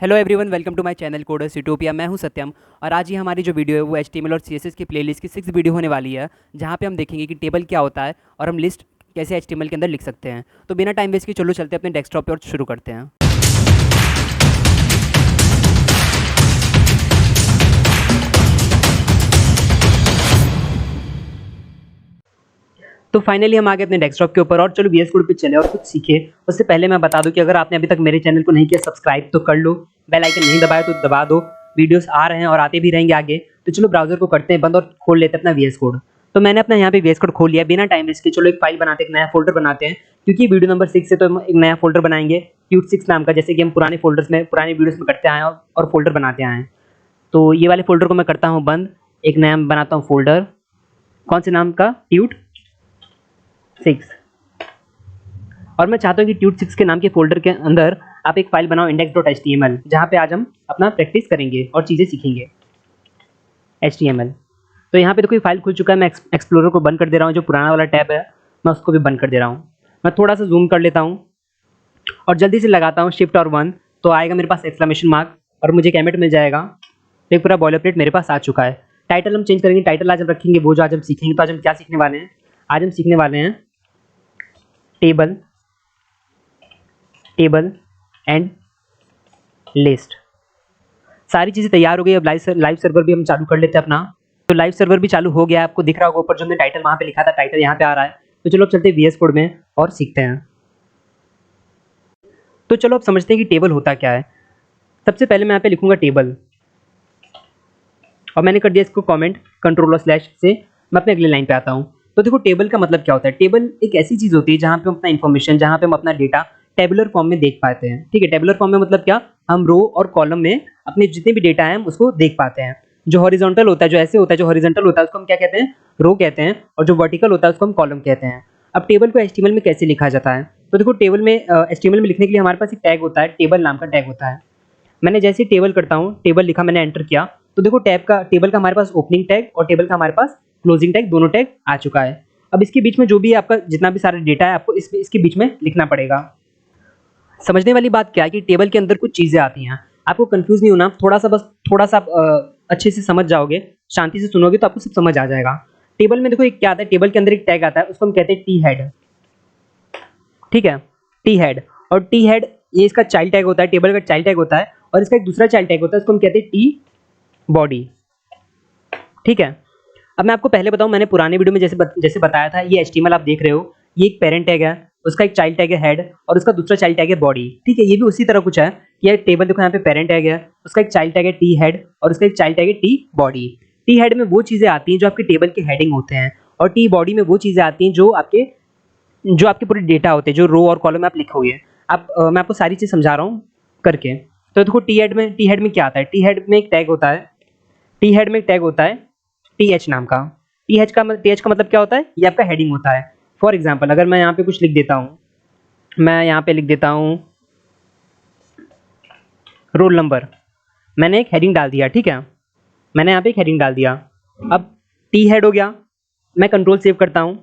Hello everyone, welcome to my channel coders utopia. मैं हूं सत्यम और आज ही हमारी जो वीडियो है वो एचटीएमएल और सीएसएस की प्लेलिस्ट की 6th वीडियो होने वाली है, जहां पे हम देखेंगे कि टेबल क्या होता है और हम लिस्ट कैसे एचटीएमएल के अंदर लिख सकते हैं। तो बिना टाइम वेस्ट के चलो चलते हैं अपने डेस्कटॉप पे और शुरू करते हैं। तो फाइनली हम आ गए अपने डेस्कटॉप के ऊपर और चलो वीएस कोड पे चले और कुछ सीखे। उससे पहले मैं बता दूं कि अगर आपने अभी तक मेरे चैनल को नहीं किया सब्सक्राइब तो कर लो, बेल आइकन नहीं दबाया तो दबा दो। वीडियोस आ रहे हैं और आते भी रहेंगे आगे। तो चलो ब्राउजर को करते हैं बंद और खोल लेते हैं अपना वीएस कोड। तो मैंने अपना यहाँ पे वीएस कोड खोल लिया। बिना टाइम वेस्ट के चलो एक फाइल बनाते हैं, एक नया फोल्डर बनाते हैं, क्योंकि वीडियो नंबर 6 से तो हम एक नया फोल्डर बनाएंगे क्यूट 6 नाम का, जैसे कि हम पुराने फोल्डर्स में पुराने वीडियोस में करते आए हैं और फोल्डर बनाते आए हैं। तो ये वाले फोल्डर को मैं करता हूँ बंद, एक नया बनाता हूँ फोल्डर। कौन से नाम का? ट्यूट 6। और मैं चाहता हूँ कि ट्यूट 6 के नाम के फोल्डर के अंदर आप एक फाइल बनाओ index.html, जहाँ पे आज हम अपना प्रैक्टिस करेंगे और चीज़ें सीखेंगे HTML। तो यहाँ पे देखो ये फाइल खुल चुका है। मैं एक्सप्लोरर को बंद कर दे रहा हूँ, जो पुराना वाला टैब है मैं उसको भी बंद कर दे रहा हूँ। मैं थोड़ा सा जूम कर लेता हूँ और जल्दी से लगाता हूँ शिफ्ट और 1, तो आएगा मेरे पास एक्सक्लेमेशन मार्क और मुझे एक एमिट मिल जाएगा। तो एक पूरा बॉयलरप्लेट मेरे पास आ चुका है। टाइटल हम चेंज करेंगे, टाइटल आज हम रखेंगे वो जो आज हम सीखेंगे। तो आज हम क्या सीखने वाले हैं? आज हम सीखने वाले हैं टेबल एंड लिस्ट। सारी चीज़ें तैयार हो गई। अब लाइव सर्वर भी हम चालू कर लेते हैं अपना। तो लाइव सर्वर भी चालू हो गया, आपको दिख रहा होगा ऊपर जो हमने टाइटल वहाँ पे लिखा था, टाइटल यहाँ पे आ रहा है। तो चलो अब चलते हैं वीएस कोड में और सीखते हैं। तो चलो अब समझते हैं कि टेबल होता क्या है। सबसे पहले मैं यहाँ पे लिखूंगा टेबल और मैंने कर दिया इसको कमेंट कंट्रोल और स्लैश से। मैं अपने अगले लाइन पे आता हूँ। तो देखो टेबल का मतलब क्या होता है। टेबल एक ऐसी चीज़ होती है जहाँ पे हम अपना इन्फॉर्मेशन, जहाँ पे हम अपना डेटा टेबुलर फॉर्म में देख पाते हैं। ठीक है, टेबुलर फॉर्म में मतलब क्या? हम रो और कॉलम में अपने जितने भी डेटा है हम उसको देख पाते हैं। जो हॉरिजॉन्टल होता है, जो ऐसे होता है, जो हॉरिजॉन्टल होता है उसको हम क्या कहते हैं? रो कहते हैं। और जो वर्टिकल होता है उसको हम कॉलम कहते हैं। अब टेबल को एचटीएमएल में कैसे लिखा जाता है? तो देखो टेबल में एचटीएमएल में लिखने के लिए हमारे पास एक टैग होता है, टेबल नाम का टैग होता है। मैंने जैसे टेबल करता हूँ, टेबल लिखा, मैंने एंटर किया, तो देखो टेबल का हमारे पास ओपनिंग टैग और टेबल का हमारे पास क्लोजिंग टैग, दोनों टैग आ चुका है। अब इसके बीच में जो भी आपका जितना भी सारा डेटा है आपको इसके बीच में लिखना पड़ेगा। समझने वाली बात क्या है कि टेबल के अंदर कुछ चीज़ें आती हैं, आपको कंफ्यूज नहीं होना। थोड़ा सा आप अच्छे से समझ जाओगे, शांति से सुनोगे तो आपको सब समझ आ जाएगा। टेबल में देखो एक क्या आता है, टेबल के अंदर एक टैग आता है, उसको हम कहते हैं टी हेड। ठीक है, टी हेड। और टी हेड ये इसका चाइल्ड टैग होता है, टेबल का चाइल्ड टैग होता है। और इसका एक दूसरा चाइल्ड टैग होता है, उसको हम कहते हैं टी बॉडी। ठीक है, अब मैं आपको पहले बताऊं, मैंने पुराने वीडियो में जैसे बताया था, ये एचटीएमएल आप देख रहे हो, ये एक पेरेंट टैग है, उसका एक चाइल्ड टैग है हेड और उसका दूसरा चाइल्ड टैग है बॉडी। ठीक है, ये भी उसी तरह कुछ है कि ये टेबल देखो, यहाँ पे पेरेंट टैग है, उसका एक चाइल्ड टैग है टी हेड और उसका एक चाइल्ड टैग है टी बॉडी। टी हेड में वो चीज़ें आती हैं जो आपके टेबल के हेडिंग होते हैं, और टी बॉडी में वो चीज़ें आती हैं जो आपके पूरे डेटा होते हैं, जो रो और कॉलम में आप लिखोगे। अब मैं आपको सारी चीज़ समझा रहा हूँ करके। तो देखो टी हेड में क्या आता है? टी हेड में एक टैग होता है, टी हेड में एक टैग होता है टी एच नाम का। टी एच का मतलब क्या होता है? ये आपका हेडिंग होता है। फॉर एग्जाम्पल अगर मैं यहाँ पे कुछ लिख देता हूँ, मैं यहाँ पे लिख देता हूँ रोल नंबर, मैंने एक हेडिंग डाल दिया। ठीक है, मैंने यहाँ पे एक हेडिंग डाल दिया। अब टी हेड हो गया। मैं कंट्रोल सेव करता हूँ,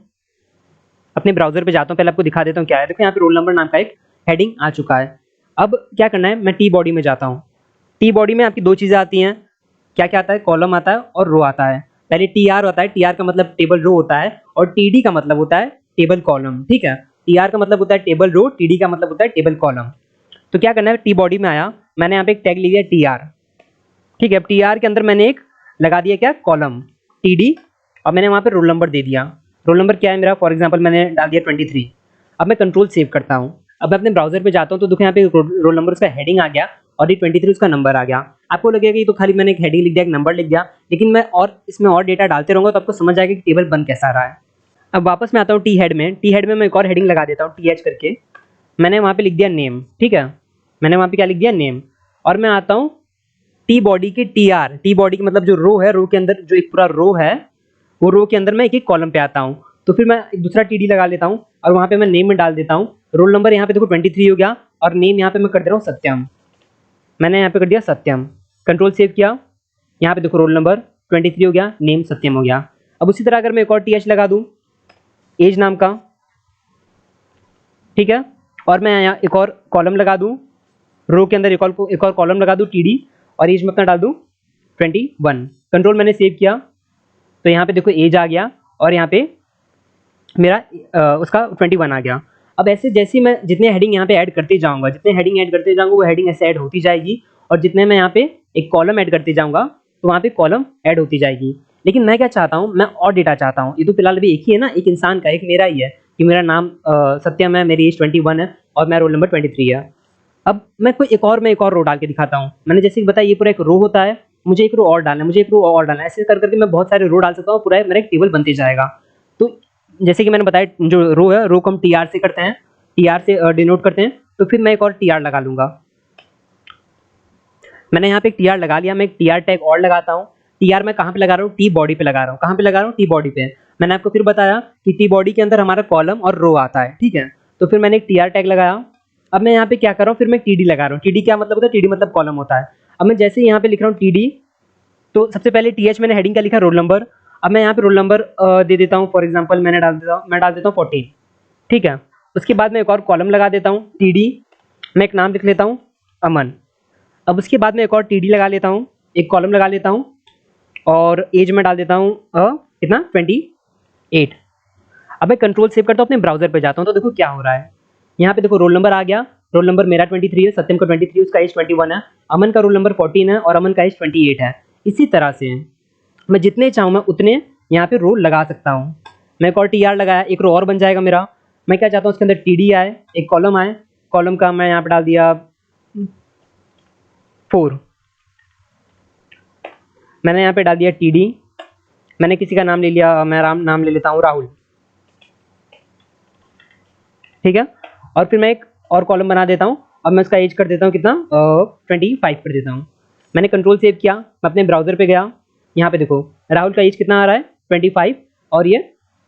अपने ब्राउजर पे जाता हूँ, पहले आपको दिखा देता हूँ क्या है। देखो यहाँ पे रोल नंबर नाम का एक हेडिंग आ चुका है। अब क्या करना है, मैं टी बॉडी में जाता हूँ। टी बॉडी में आपकी दो चीज़ें आती हैं, क्या क्या आता है? कॉलम आता है और रो आता है। पहले टी आर होता है, टी आर का मतलब टेबल रो होता है, और टी डी का मतलब होता है टेबल कॉलम। ठीक है, टी आर का मतलब होता है टेबल रो, टी डी का मतलब होता है टेबल कॉलम। तो क्या करना है, टी बॉडी में आया, मैंने यहाँ पे एक टैग ले लिया टी आर। ठीक है, अब टी आर के अंदर मैंने एक लगा दिया क्या? कॉलम टी डी, और मैंने वहाँ पे रोल नंबर दे दिया। रोल नंबर क्या है मेरा? फॉर एग्जाम्पल मैंने डाल दिया 23। अब मैं कंट्रोल सेव करता हूँ। अब मैं अपने ब्राउजर पे जाता हूँ, तो देखो यहाँ पे रोल नंबर उसका हेडिंग आ गया और ये 23 उसका नंबर आ गया। आपको लगेगा कि तो खाली मैंने एक हेडिंग लिख दिया, एक नंबर लिख दिया, लेकिन मैं और इसमें और डेटा डालते रहूँगा तो आपको समझ आएगा कि टेबल बन कैसा रहा है। अब वापस मैं आता हूँ टी हेड में। टी हेड में मैं एक और हेडिंग लगा देता हूँ टी एच करके। मैंने वहाँ पे लिख दिया नेम। ठीक है, मैंने वहाँ पे क्या लिख दिया? नेम। और मैं आता हूँ टी बॉडी के टी आर। टी बॉडी का मतलब जो रो है, रो के अंदर जो एक पूरा रो है, वो रो के अंदर मैं एक एक कॉलम पे आता हूँ। तो फिर मैं एक दूसरा टी डी लगा लेता हूँ और वहाँ पे मैं नेम में डाल देता हूँ। रोल नंबर यहाँ पे देखो 23 हो गया, और नेम यहाँ पे मैं कर दे रहा हूँ सत्यम। मैंने यहाँ पे कर दिया सत्यम, कंट्रोल सेव किया। यहाँ पे देखो रोल नंबर 23 हो गया, नेम सत्यम हो गया। अब उसी तरह अगर मैं एक और टी एच लगा दूँ एज नाम का, ठीक है, और मैं यहाँ एक और कॉलम लगा दूँ रो के अंदर एक और कॉलम लगा दूँ TD, और एज में अपना डाल दूँ 21। कंट्रोल मैंने सेव किया, तो यहाँ पे देखो एज आ गया और यहाँ पे मेरा उसका 21 आ गया। अब ऐसे जैसे ही मैं जितने हेडिंग यहाँ पे ऐड करते जाऊँगा, जितने हेडिंग ऐड करते जाऊँगा वो हेडिंग ऐसे ऐड होती जाएगी, और जितने मैं यहाँ पे एक कॉलम ऐड करते जाऊँगा तो वहाँ पे कॉलम ऐड होती जाएगी। लेकिन मैं क्या चाहता हूँ, मैं और डेटा चाहता हूँ। ये तो फिलहाल अभी एक ही है ना, एक इंसान का, एक मेरा ही है कि मेरा नाम सत्यम है, मेरी एज 21 है और मेरा रोल नंबर 23 है। अब मैं एक और रो डाल के दिखाता हूँ। मैंने जैसे कि बताया ये पूरा एक रो होता है, मुझे एक रो और डालना है, मुझे एक रो और डालना है, ऐसे कर करके मैं बहुत सारे रो डाल सकता हूँ, पूरा मेरा एक टेबल बनते जाएगा। तो जैसे कि मैंने बताया जो रो है, रो को हम TR से करते हैं, TR से डिनोट करते हैं, तो फिर मैं एक और TR लगा लूँगा। मैंने यहाँ पे एक TR लगा लिया, मैं एक TR टैग और लगाता हूँ। TR मैं कहाँ पे लगा रहा हूँ, T बॉडी पे लगा रहा हूँ। कहाँ पे लगा रहा हूँ, T बॉडी पे। मैंने आपको फिर बताया कि T बॉडी के अंदर हमारा कॉलम और रो आता है, ठीक है। तो फिर मैंने एक TR टैग लगाया। अब मैं यहाँ पे क्या कर रहा हूँ, फिर मैं TD लगा रहा हूँ। TD क्या मतलब होता है, TD मतलब कॉलम होता है। अब मैं जैसे यहाँ पे लिख रहा हूँ TD, तो सबसे पहले TH मैंने हेडिंग का लिखा रोल नंबर। अब मैं यहाँ पे रोल नंबर दे देता हूँ, फॉर एग्जाम्पल मैं डाल देता हूँ 14, ठीक है। उसके बाद मैं एक और कॉलम लगा देता हूँ TD, मैं एक नाम लिख लेता हूँ अमन। अब उसके बाद मैं एक और TD लगा लेता हूँ, एक कॉलम लगा लेता हूँ, और एज में डाल देता हूँ कितना 28। अब मैं कंट्रोल सेव करता हूँ, अपने ब्राउजर पे जाता हूँ, तो देखो क्या हो रहा है। यहाँ पे देखो रोल नंबर आ गया, रोल नंबर मेरा 23 है, सत्यम का 23, उसका एज 21 है, अमन का रोल नंबर 14 है और अमन का एज 28 है। इसी तरह से मैं जितने चाहूँ मैं उतने यहाँ पे रो लगा सकता हूँ। मैं एक और TR लगाया, एक रो और बन जाएगा मेरा। मैं क्या चाहता हूँ, उसके अंदर TD आए, एक कॉलम आए, कॉलम का मैं यहाँ पे डाल दिया 4। मैंने यहाँ पे डाल दिया TD, मैंने किसी का नाम ले लिया, मैं नाम ले लेता हूँ राहुल, ठीक है। और फिर मैं एक और कॉलम बना देता हूँ। अब मैं उसका एज कर देता हूँ कितना 25 कर देता हूँ। मैंने कंट्रोल सेव किया, मैं अपने ब्राउजर पे गया, यहाँ पे देखो राहुल का एज कितना आ रहा है 25, और ये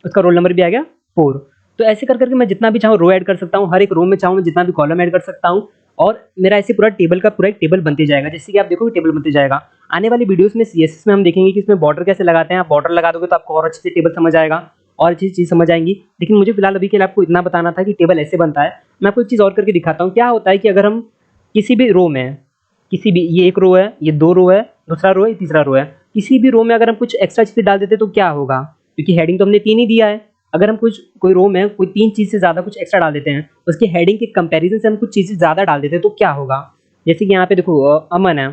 उसका रोल नंबर भी आ गया 4। तो ऐसे कर करके मैं जितना भी चाहूँ रो ऐड कर सकता हूँ, हर एक रो में चाहूँ मैं जितना भी कॉलम ऐड कर सकता हूँ, और मेरा ऐसे पूरा टेबल का पूरा एक टेबल बनते जाएगा। जैसे कि आप देखोगे टेबल बनते जाएगा। आने वाली वीडियोस में CSS में हम देखेंगे कि इसमें बॉर्डर कैसे लगाते हैं। आप बॉर्डर लगा दोगे तो आपको और अच्छे से टेबल समझ आएगा और अच्छी चीज़ समझ आएंगी। लेकिन मुझे फिलहाल अभी के लिए आपको इतना बताना था कि टेबल ऐसे बनता है। मैं आपको एक चीज़ और करके दिखाता हूँ। क्या होता है कि अगर हम किसी भी रो में, किसी भी, ये एक रो है, ये 2 रो है, दूसरा रो है, तीसरा रो है, किसी भी रो में अगर हम कुछ एक्स्ट्रा चीज़ें डाल देते तो क्या होगा, क्योंकि हेडिंग तो हमने 3 ही दिया है। अगर हम कोई रो में कोई 3 चीज़ से ज़्यादा कुछ एक्स्ट्रा डाल देते हैं, उसकी हेडिंग के कंपैरिजन से हम कुछ चीज़ें ज़्यादा डाल देते हैं तो क्या होगा। जैसे कि यहाँ पे देखो अमन है,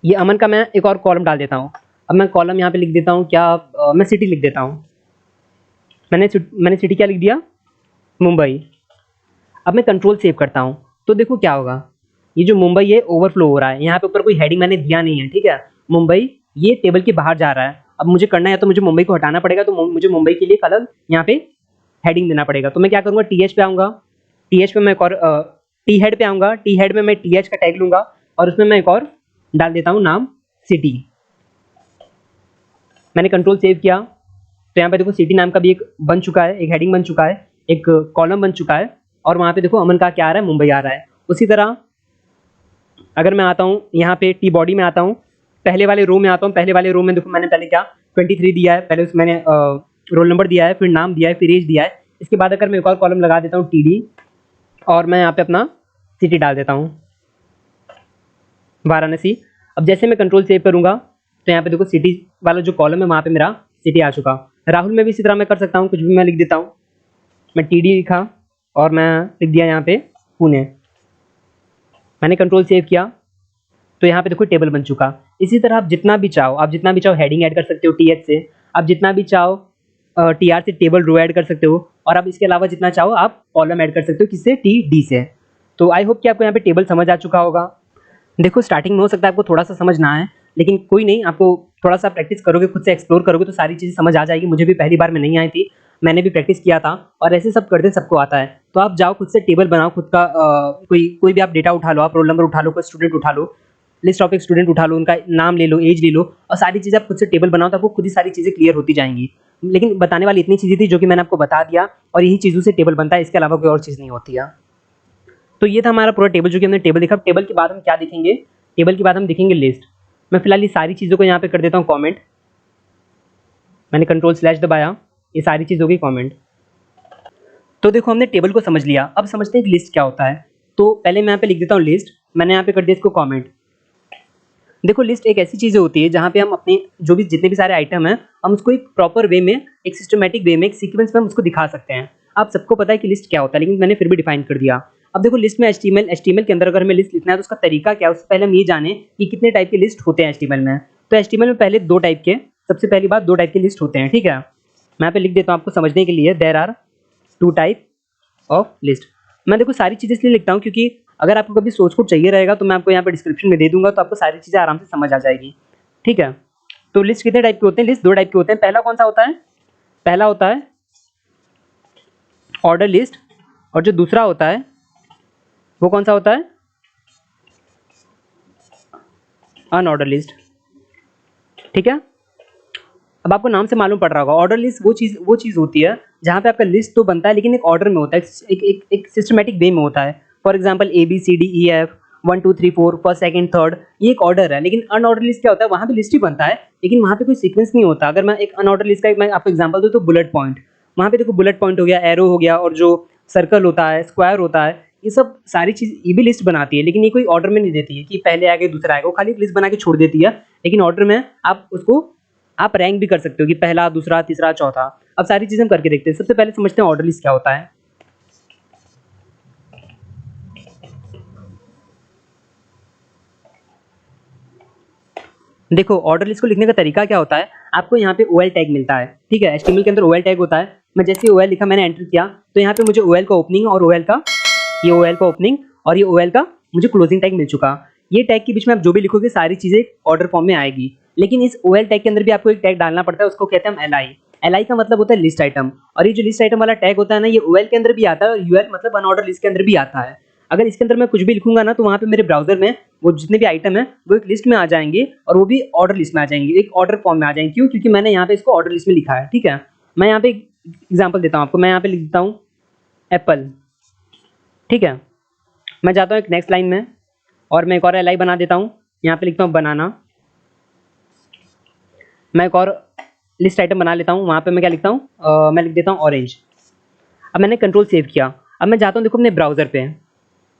ये अमन का मैं एक और कॉलम डाल देता हूँ। अब मैं कॉलम यहाँ पे लिख देता हूँ क्या, मैं सिटी लिख देता हूँ। मैंने सिटी क्या लिख दिया, मुंबई। अब मैं कंट्रोल सेव करता हूँ, तो देखो क्या होगा, ये जो मुंबई है ओवरफ्लो हो रहा है। यहाँ पे ऊपर कोई हेडिंग मैंने दिया नहीं है, ठीक है। मुंबई ये टेबल के बाहर जा रहा है। अब मुझे करना है तो मुझे मुंबई को हटाना पड़ेगा, तो मुझे मुंबई के लिए अलग यहाँ पे हेडिंग देना पड़ेगा। तो मैं क्या करूँगा, TH पे आऊँगा, TH पे मैं एक और टी हेड पे आऊँगा, टी हेड में मैं TH का टैग लूँगा और उसमें मैं एक और डाल देता हूँ नाम सिटी। मैंने कंट्रोल सेव किया, तो यहाँ पे देखो सिटी नाम का भी एक बन चुका है, एक हेडिंग बन चुका है, एक कॉलम बन चुका है, और वहाँ पे देखो अमन का क्या आ रहा है, मुंबई आ रहा है। उसी तरह अगर मैं आता हूँ यहाँ पे टी बॉडी में आता हूँ, पहले वाले रो में आता हूँ, पहले वाले रो में देखो मैंने पहले क्या 23 दिया है, पहले उसमें मैंने रोल नंबर दिया है, फिर नाम दिया है, फिर एज दिया है। इसके बाद अगर मैं एक और कॉलम लगा देता हूँ TD, और मैं यहाँ पे अपना सिटी डाल देता हूँ वाराणसी। अब जैसे मैं कंट्रोल सेव करूँगा तो यहाँ पे देखो सिटी वाला जो कॉलम है वहाँ पे मेरा सिटी आ चुका। राहुल में भी इसी तरह मैं कर सकता हूँ, कुछ भी मैं लिख देता हूँ। मैं TD लिखा और मैं लिख दिया यहाँ पे पुणे। मैंने कंट्रोल सेव किया, तो यहाँ पे देखो टेबल बन चुका। इसी तरह आप जितना भी चाहो हेडिंग ऐड कर सकते हो TH से, आप जितना भी चाहो TR से टेबल रो ऐड कर सकते हो, और आप इसके अलावा जितना चाहो आप कॉलम ऐड कर सकते हो, किससे, TD से। तो आई होप कि आपको यहाँ पे टेबल समझ आ चुका होगा। देखो स्टार्टिंग में हो सकता है आपको थोड़ा सा समझ ना आए, लेकिन कोई नहीं, आपको थोड़ा सा प्रैक्टिस करोगे, खुद से एक्सप्लोर करोगे तो सारी चीज़ें समझ आ जाएगी। मुझे भी पहली बार में नहीं आई थी, मैंने भी प्रैक्टिस किया था, और ऐसे सब करते सबको आता है। तो आप जाओ खुद से टेबल बनाओ, खुद का कोई भी आप डेटा उठा लो, आप रोल नंबर उठा लो, कोई स्टूडेंट उठा लो, लिस्ट ऑफ एक स्टूडेंट उठा लो, उनका नाम ले लो, एज ले लो, और सारी चीज़ें आप खुद से टेबल बनाओ, तो आपको खुद ही सारी चीज़ें क्लियर होती जाएंगी। लेकिन बताने वाली इतनी चीज़ें थी जो कि मैंने आपको बता दिया, और यही चीज़ों से टेबल बनता है, इसके अलावा कोई और चीज़ नहीं होती है। तो ये था हमारा पूरा टेबल, जो कि हमने टेबल देखा। टेबल के बाद हम क्या देखेंगे, टेबल के बाद हम देखेंगे लिस्ट। मैं फिलहाल ये सारी चीज़ों को यहाँ पे कर देता हूँ कमेंट। मैंने कंट्रोल/ दबाया, ये सारी चीज़ होगी कमेंट। तो देखो हमने टेबल को समझ लिया, अब समझते हैं कि लिस्ट क्या होता है। तो पहले मैं यहाँ पे लिख देता हूँ लिस्ट, मैंने यहाँ पे कर दिया इसको कमेंट। देखो लिस्ट एक ऐसी चीज़ होती है जहाँ पे हम अपने जो भी जितने भी सारे आइटम हैं हम उसको एक प्रॉपर वे में, एक सिस्टमेटिक वे में, एक सीक्वेंस में हम उसको दिखा सकते हैं। आप सबको पता है कि लिस्ट क्या होता है, लेकिन मैंने फिर भी डिफाइन कर दिया। अब देखो लिस्ट में एचटीएमएल के अंदर अगर हमें लिस्ट लिखना है तो उसका तरीका क्या है, उससे पहले हम ये जाने कि कितने टाइप के लिस्ट होते हैं एचटीएमएल में। तो एचटीएमएल में पहले दो टाइप के, सबसे पहली बात दो टाइप के लिस्ट होते हैं, ठीक है। मैं यहाँ पे लिख देता हूँ आपको समझने के लिए, there are two type of list. मैं देखो सारी चीज़ें इसलिए लिखता हूँ क्योंकि अगर आपको कभी सोर्स कोड चाहिए रहेगा तो मैं आपको यहाँ पे डिस्क्रिप्शन में दे दूंगा, तो आपको सारी चीज़ें आराम से समझ आ जाएगी, ठीक है। तो लिस्ट कितने टाइप के होते हैं? लिस्ट दो टाइप के होते हैं। पहला कौन सा होता है? पहला होता है ऑर्डर लिस्ट, और जो दूसरा होता है वो कौन सा होता है? अनऑर्डर लिस्ट, ठीक है। अब आपको नाम से मालूम पड़ रहा होगा, ऑर्डर लिस्ट वो चीज़ होती है जहाँ पे आपका लिस्ट तो बनता है लेकिन एक ऑर्डर में होता है, एक सिस्टमेटिक वे में होता है। For example ABCDEF 1 2 3 4 first second third, ये एक ऑर्डर है। लेकिन अनऑर्डर लिस्ट क्या होता है? वहाँ पे लिस्ट ही बनता है लेकिन वहाँ पे कोई सीक्वेंस नहीं होता। अगर मैं एक अनऑर्डर लिस्ट का मैं आपको एग्जाम्पल दूँ तो बुलेट पॉइंट, वहाँ पे देखो बुलेट पॉइंट हो गया, एरो हो गया, और जो सर्कल होता है, स्क्वायर होता है, ये सब सारी चीज़ ये भी लिस्ट बनाती है, लेकिन ये कोई ऑर्डर में नहीं देती है कि पहले आगे दूसरा आएगा, वो खाली एक लिस्ट बना के छोड़ देती है। लेकिन ऑर्डर में आप उसको आप रैंक भी कर सकते हो कि पहला, दूसरा, तीसरा, चौथा। अब सारी चीज़ें हम करके देखते हैं। सबसे पहले समझते हैं ऑर्डर लिस्ट क्या होता है। देखो ऑर्डर लिस्ट को लिखने का तरीका क्या होता है, आपको यहाँ पे OL टैग मिलता है, ठीक है। HTML के अंदर OL टैग होता है। मैं जैसे ही OL लिखा, मैंने एंटर किया, तो यहाँ पे मुझे OL का ओपनिंग और OL का ये OL का ओपनिंग और ये OL का मुझे क्लोजिंग टैग मिल चुका। ये टैग के बीच में आप जो भी लिखोगे सारी चीज़ें ऑर्डर फॉर्म में आएगी। लेकिन इस OL टैग के अंदर भी आपको एक टैग डालना पड़ता है, उसको कहते हैं हम LI। LI का मतलब होता है लिस्ट आइटम, और ये जो लिस्ट आइटम वाला टैग होता है ना, ये OL के अंदर भी आता है और UL मतलब अनऑर्डर लिस्ट के अंदर भी आता है। अगर इसके अंदर मैं कुछ भी लिखूंगा ना, तो वहाँ पे मेरे ब्राउजर में वो जितने भी आइटम है वो एक लिस्ट में आ जाएंगे, और वो भी ऑर्डर लिस्ट में आ जाएंगे, एक ऑर्डर फॉर्म में आ जाएंगे। क्यों? क्योंकि मैंने यहाँ पे इसको ऑर्डर लिस्ट में लिखा है, ठीक है। मैं यहाँ पे एग्जाम्पल देता हूँ आपको, मैं यहाँ पे लिख देता हूँ एप्पल, ठीक है। मैं जाता हूँ एक नेक्स्ट लाइन में और मैं एक और LI बना देता हूँ, यहाँ पे लिखता हूँ बनाना। मैं एक और लिस्ट आइटम बना लेता हूँ, वहाँ पे मैं क्या लिखता हूँ, मैं लिख देता हूँ ऑरेंज। अब मैंने कंट्रोल सेव किया, अब मैं जाता हूँ देखो अपने ब्राउजर पे,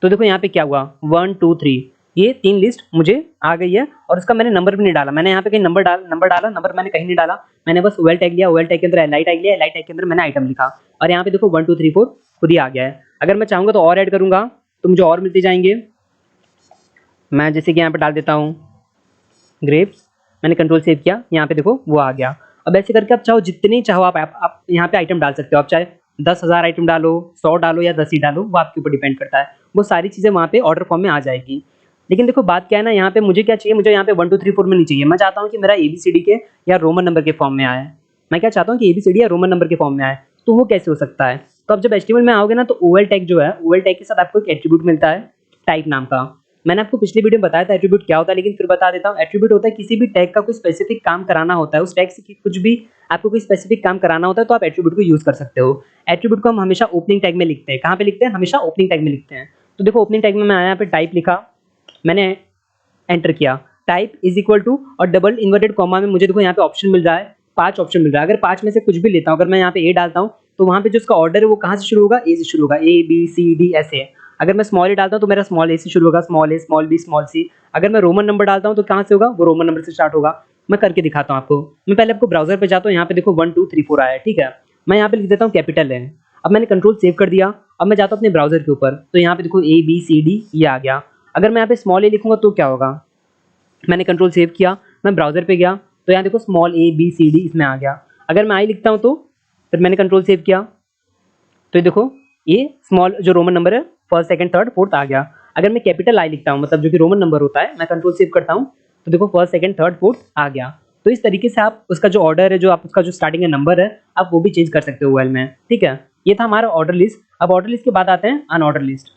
तो देखो यहाँ पे क्या हुआ, 1 2 3, ये 3 लिस्ट मुझे आ गई है, और उसका मैंने नंबर भी नहीं डाला। मैंने यहाँ पे कहीं नंबर डाला, नंबर मैंने कहीं नहीं डाला। मैंने बस OL टैग लिया, OL टैग के अंदर LI टैग लिया, LI टैग के अंदर मैंने आइटम लिखा, और यहाँ पे देखो 1 2 3 4 खुद ही आ गया है। अगर मैं चाहूँगा तो और ऐड करूँगा तो मुझे और मिलते जाएंगे। मैं जैसे कि यहाँ पे डाल देता हूँ ग्रेप्स, मैंने कंट्रोल सेव किया, यहाँ पे देखो वो आ गया। अब ऐसे करके आप चाहो जितने चाहो आप यहाँ पे आइटम डाल सकते हो। आप चाहे 10,000 आइटम डालो, 100 डालो या 10 ही डालो, वो आपके ऊपर डिपेंड करता है। वो सारी चीज़ें वहाँ पे ऑर्डर फॉर्म में आ जाएगी। लेकिन देखो बात क्या है ना, यहाँ पे मुझे क्या चाहिए, मुझे यहाँ पे 1 2 3 4 में नहीं चाहिए। मैं चाहता हूँ कि मेरा ABCD के या रोमन नंबर के फॉर्म में आए। मैं क्या चाहता हूँ कि ABCD या रोमन नंबर के फॉर्म में आए। तो वो कैसे हो सकता है? तो अब जब HTML में आओगे ना, तो OL टैग जो है, OL टैग के साथ आपको एक एट्रीब्यूट मिलता है टाइप नाम का। मैंने आपको पिछले वीडियो में बताया था एट्रीब्यूट क्या होता है, लेकिन फिर बता देता हूँ। एट्रीब्यूट होता है किसी भी टैग का कोई स्पेसिफिक काम कराना होता है, उस टैग से कुछ भी आपको कोई स्पेसिफिक काम कराना होता है तो आप एट्रीब्यूट को यूज कर सकते हो। एट्रीब्यूट को हम हमेशा ओपनिंग टैग में लिखते हैं। कहाँ पे लिखते हैं? हमेशा ओपनिंग टैग में लिखते हैं। तो देखो ओपनिंग टैग में मैं आया, यहाँ पे टाइप लिखा, मैंने एंटर किया, टाइप इज इक्वल टू, और डबल इन्वर्टेड कॉमा में मुझे देखो यहाँ पे ऑप्शन मिल रहा है, 5 ऑप्शन मिल रहा है। अगर 5 में से कुछ भी लेता हूँ, अगर मैं यहाँ पे A डालता हूँ तो वहाँ पे जो उसका ऑर्डर है वो कहाँ से शुरू होगा? A से शुरू होगा, ABCD ऐसे। अगर मैं स्मॉल A डालता हूँ तो मेरा स्मॉल A से शुरू होगा, small A, small B, small C। अगर मैं रोमन नंबर डालता हूँ तो कहाँ से होगा? वो रोमन नंबर से स्टार्ट होगा। मैं करके दिखाता हूँ आपको। मैं पहले आपको ब्राउजर पे जाता हूँ, यहाँ पे देखो 1 2 3 4 आया है, ठीक है। मैं यहाँ पे लिख देता हूँ कैपिटल है। अब मैंने कंट्रोल सेव कर दिया। अब मैं जाता हूँ अपने ब्राउजर के ऊपर, तो यहाँ पे देखो ABCD ये आ गया। अगर मैं यहाँ पे स्मॉल A लिखूंगा तो क्या होगा? मैंने कंट्रोल सेव किया, मैं ब्राउजर पे गया, तो यहाँ देखो स्मॉल ABCD इसमें आ गया। अगर मैं आई लिखता हूँ तो फिर मैंने कंट्रोल सेव किया, तो ये देखो ये स्मॉल जो रोमन नंबर है फर्स्ट सेकंड थर्ड फोर्थ आ गया। अगर मैं कैपिटल I लिखता हूँ, मतलब जो कि रोमन नंबर होता है, मैं कंट्रोल सेव करता हूँ, तो देखो फर्स्ट सेकंड थर्ड फोर्थ आ गया। तो इस तरीके से आप उसका जो ऑर्डर है, जो आप उसका जो स्टार्टिंग का नंबर है, आप वो भी चेंज कर सकते हो OL में, ठीक है। ये था हमारा ऑर्डर लिस्ट। अब ऑर्डर लिस्ट के बाद आते हैं अनऑर्डर लिस्ट।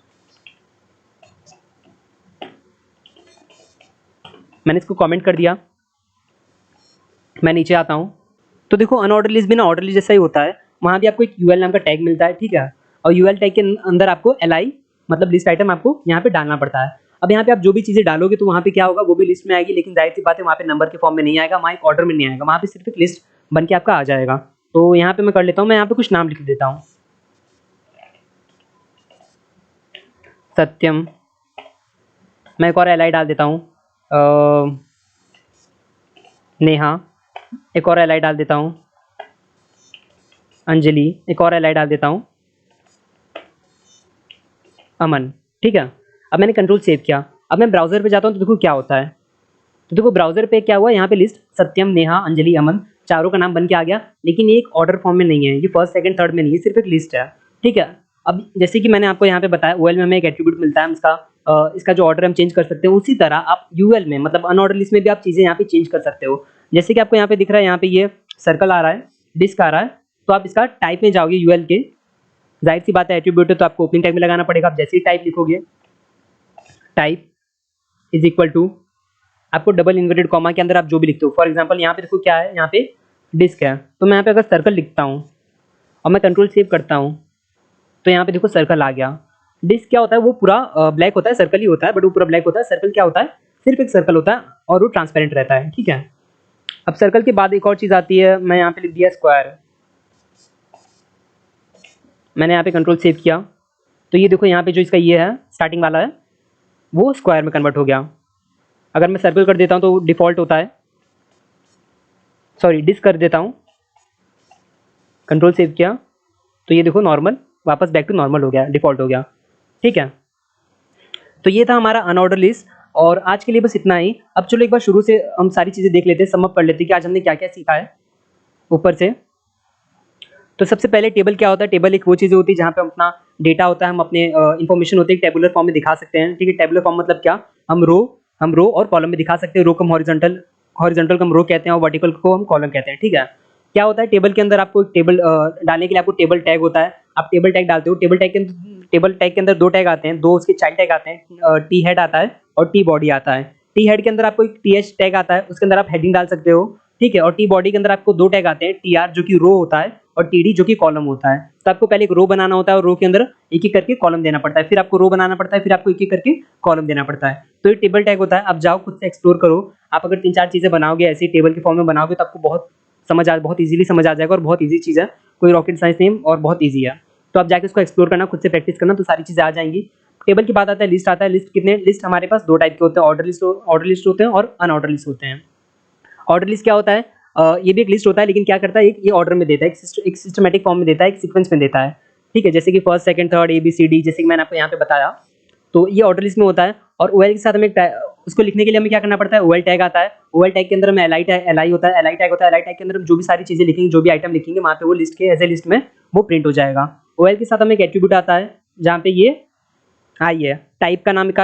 मैंने इसको कमेंट कर दिया, मैं नीचे आता हूँ, तो देखो अनऑर्डर लिस्ट भी ना ऑर्डर लिस्ट जैसा ही होता है। वहाँ भी आपको एक UL नाम का टैग मिलता है, ठीक है। और UL टैग के अंदर आपको LI मतलब लिस्ट आइटम आपको यहाँ पे डालना पड़ता है। अब यहाँ पे आप जो भी चीज़ें डालोगे तो वहाँ पे क्या होगा, वो भी लिस्ट में आएगी, लेकिन जाहिर सी बात है वहाँ पे नंबर के फॉर्म में नहीं आएगा, वहाँ एक ऑर्डर में नहीं आएगा, वहाँ पे सिर्फ एक लिस्ट बन के आपका आ जाएगा। तो यहाँ पे मैं कर लेता हूँ, मैं यहाँ पे कुछ नाम लिख देता हूँ। सत्यम, मैं एक और एल आई डाल देता हूँ, नेहा, एक और एल आई डाल देता हूँ, अंजलि, एक और एल आई डाल देता हूँ, अमन। ठीक है, अब मैंने कंट्रोल सेव किया। अब मैं ब्राउज़र पे जाता हूँ तो देखो क्या होता है। तो देखो ब्राउज़र पे क्या हुआ, यहाँ पे लिस्ट सत्यम, नेहा, अंजलि, अमन चारों का नाम बन के आ गया, लेकिन ये एक ऑर्डर फॉर्म में नहीं है, ये फर्स्ट सेकंड थर्ड में नहीं है, सिर्फ एक लिस्ट है। ठीक है, अब जैसे कि मैंने आपको यहाँ पे बताया ओएल में हमें एक एट्रीब्यूट मिलता है, इसका जो ऑर्डर हम चेंज कर सकते हैं, उसी तरह आप यूएल में मतलब अनऑर्डर लिस्ट में भी आप चीज़ें यहाँ पे चेंज कर सकते हो। जैसे कि आपको यहाँ पे दिख रहा है, यहाँ पे ये सर्कल आ रहा है, डिस्क आ रहा है, तो आप इसका टाइप में जाओगे यूएल के, जाहिर सी बात है एट्रीब्यूट है तो आपको ओपनिंग टैग में लगाना पड़ेगा। आप जैसे ही टाइप लिखोगे, टाइप इज इक्वल टू, आपको डबल इन्वर्टेड कॉमा के अंदर आप जो भी लिखते हो, फॉर एग्जांपल यहाँ पे देखो क्या है, यहाँ पे डिस्क है, तो मैं यहाँ पे अगर सर्कल लिखता हूँ और मैं कंट्रोल सेव करता हूँ तो यहाँ पे देखो सर्कल आ गया। डिस्क क्या होता है, वो पूरा ब्लैक होता है, सर्कल ही होता है बट वो पूरा ब्लैक होता है। सर्कल क्या होता है, सिर्फ एक सर्कल होता है और वो ट्रांसपेरेंट रहता है। ठीक है, अब सर्कल के बाद एक और चीज़ आती है, मैं यहाँ पे लिख दिया स्क्वायर, मैंने यहाँ पे कंट्रोल सेव किया तो ये देखो यहाँ पे जो इसका ये है स्टार्टिंग वाला है वो स्क्वायर में कन्वर्ट हो गया। अगर मैं सर्कल कर देता हूँ तो डिफ़ॉल्ट होता है, सॉरी डिस्क कर देता हूँ, कंट्रोल सेव किया तो ये देखो नॉर्मल, वापस बैक टू नॉर्मल हो गया, डिफ़ॉल्ट हो गया। ठीक है, तो ये था हमारा अनऑर्डर लिस्ट और आज के लिए बस इतना ही। अब चलो एक बार शुरू से हम सारी चीज़ें देख लेते हैं, सम अप कर लेते हैं कि आज हमने क्या क्या सीखा है ऊपर से। तो सबसे पहले टेबल क्या होता है, टेबल एक वो चीज़ होती है जहाँ पे हम अपना डेटा होता है, हम अपने इन्फॉर्मेशन होती है टेबुलर फॉर्म में दिखा सकते हैं। ठीक है, टेबुलर फॉर्म मतलब क्या, हम रो और कॉलम में दिखा सकते हैं। रो को हम हॉरिजॉन्टल हॉरिजॉन्टल को हम रो कहते हैं और वर्टिकल को हम कॉलम कहते हैं। ठीक है, क्या होता है टेबल के अंदर, आपको एक टेबल डालने के लिए आपको टेबल टैग होता है, आप टेबल टैग डालते हो। टेबल टैग के अंदर दो टैग आते हैं, दो उसके चाइल्ड टैग आते हैं, टी हेड आता है और टी बॉडी आता है। टी हेड के अंदर आपको एक टी एच टैग आता है, उसके अंदर आप हेडिंग डाल सकते हो। ठीक है, और टी बॉडी के अंदर आपको दो टैग आते हैं, टी आर जो कि रो होता है और टी डी जो कि कॉलम होता है। तो आपको पहले एक रो बनाना होता है और रो के अंदर एक एक करके कॉलम देना पड़ता है, फिर आपको रो बनाना पड़ता है, फिर आपको एक एक करके कॉलम देना पड़ता है। तो ये टेबल टैग होता है। आप जाओ खुद से एक्सप्लोर करो, आप अगर 3-4 चीज़ें बनाओगे ऐसे टेबल के फॉर्म में बनाओगे तो आपको बहुत ईजिली समझ आ जाएगा और बहुत ईजी चीज़ है, कोई रॉकेट साइंस नहीं और बहुत ईजी है। तो आप जाके उसको एक्सप्लोर करना, खुद से प्रैक्टिस करना, तो सारी चीज़ें आ जाएंगी। टेबल की बात आता है, लिस्ट आता है। लिस्ट हमारे पास दो टाइप के होते हैं, ऑर्डर लिस्ट होते हैं और अनऑर्डर लिस्ट होते हैं। ऑर्डर लिस्ट क्या होता है, ये भी एक लिस्ट होता है लेकिन क्या करता है, ये ऑर्डर में देता है, एक सिस्टमेटिक फॉर्म में देता है, एक सीक्वेंस में देता है। ठीक है, जैसे कि first second third A B C D, जैसे कि मैंने आपको यहाँ पे बताया, तो ये ऑर्डर लिस्ट में होता है। और ओएल के साथ हमें उसको लिखने के लिए हमें क्या करना पड़ता है, ओएल टैग आता है। ओएल टैग के अंदर हमें एल आई होता है, एल आई टैग होता है। एल आई टैग के अंदर हम जो भी सारी चीज़ें लिखेंगे, जो भी आइटम लिखेंगे वहाँ पे वो लिस्ट के एज ए लिस्ट में वो प्रिंट हो जाएगा। ओएल के साथ हमें एक एट्रीब्यूट आता है जहाँ पे ये आई है, टाइप का नाम का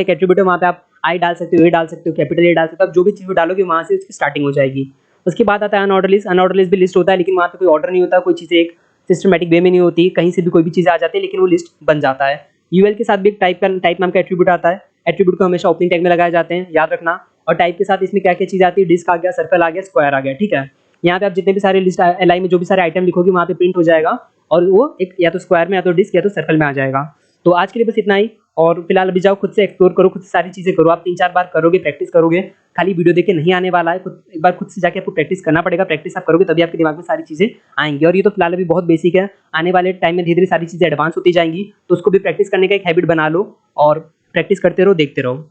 एक एट्रीब्यूट है, वहाँ पे आप आई डाल सकते हो, ए डाल सकते हो, कैपिटल ए डाल सकते हो। आप जो भी चीज़ डालोगे वहाँ से उसकी स्टार्टिंग हो जाएगी। उसके बाद आता है अनऑर्डर लिस्ट। अनऑर्डर लिस्ट भी लिस्ट होता है लेकिन वहाँ पे कोई ऑर्डर नहीं होता, कोई चीज़ें एक सिस्टमेटिक वे में नहीं होती, कहीं से भी कोई भी चीज़ आ जाती है लेकिन वो लिस्ट बन जाता है। यूएल के साथ भी एक टाइप नाम का एट्रीब्यूट आता है। एट्रीब्यूट को हमेशा ओपनिंग टैग में लगाए जाते हैं, याद रखना। और टाइप के साथ इसमें क्या क्या चीज़ आती है, डिस्क आ गया, सर्कल आ गया, स्क्वायर आ गया। ठीक है, यहाँ पे आप जितने भी सारे लिस्ट एल आई में जो भी सारे आइटम लिखोगे वहाँ पे प्रिंट हो जाएगा और वो एक या तो स्क्वायर में या तो डिस्क या तो सर्कल में आ जाएगा। तो आज के लिए बस इतना ही। और फिलहाल अभी जाओ खुद से एक्सप्लोर करो, खुद से सारी चीज़ें करो। आप 3-4 बार करोगे, प्रैक्टिस करोगे, खाली वीडियो देख के नहीं आने वाला है। एक बार खुद से जाके आपको प्रैक्टिस करना पड़ेगा। प्रैक्टिस आप करोगे तभी आपके दिमाग में सारी चीज़ें आएंगी। और ये तो फिलहाल अभी बहुत बेसिक है, आने वाले टाइम में धीरे धीरे सारी चीज़ें एडवांस होती जाएंगी, तो उसको भी प्रैक्टिस करने का एक हैबिट बना लो और प्रैक्टिस करते रहो, देखते रहो।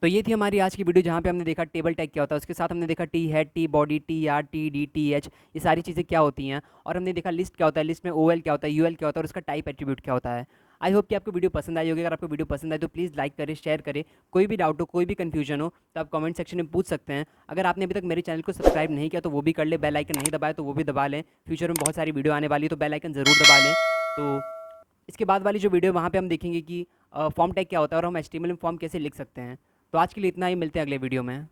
तो ये थी हमारी आज की वीडियो जहाँ पे हमने देखा टेबल टैग क्या होता है, उसके साथ हमने देखा T head, T body, T R, T D, T H, ये सारी चीज़ें क्या होती हैं। और हमने देखा लिस्ट क्या होता है, लिस्ट में ओ एल क्या होता है, यू एल क्या होता है और उसका टाइप एट्रीब्यूट क्या होता है। आई होप कि आपको वीडियो पसंद आई होगी। अगर आपको वीडियो पसंद आए तो प्लीज़ लाइक करें, शेयर करें। कोई भी डाउट हो, कोई भी कन्फ्यूजन हो तो आप कमेंट सेक्शन में पूछ सकते हैं। अगर आपने अभी तक मेरे चैनल को सब्सक्राइब नहीं किया तो वो भी कर ले, बेल आइकन नहीं दबाए तो वो भी दबा लें। फ्यूचर में बहुत सारी वीडियो आने वाली है तो बेल आइकन ज़रूर दबा लें। तो इसके बाद वाली जो वीडियो वहाँ पे हम देखेंगे कि फॉर्म टैग क्या होता है और हम एचटीएमएल में फॉर्म कैसे लिख सकते हैं। तो आज के लिए इतना ही, मिलते हैं अगले वीडियो में।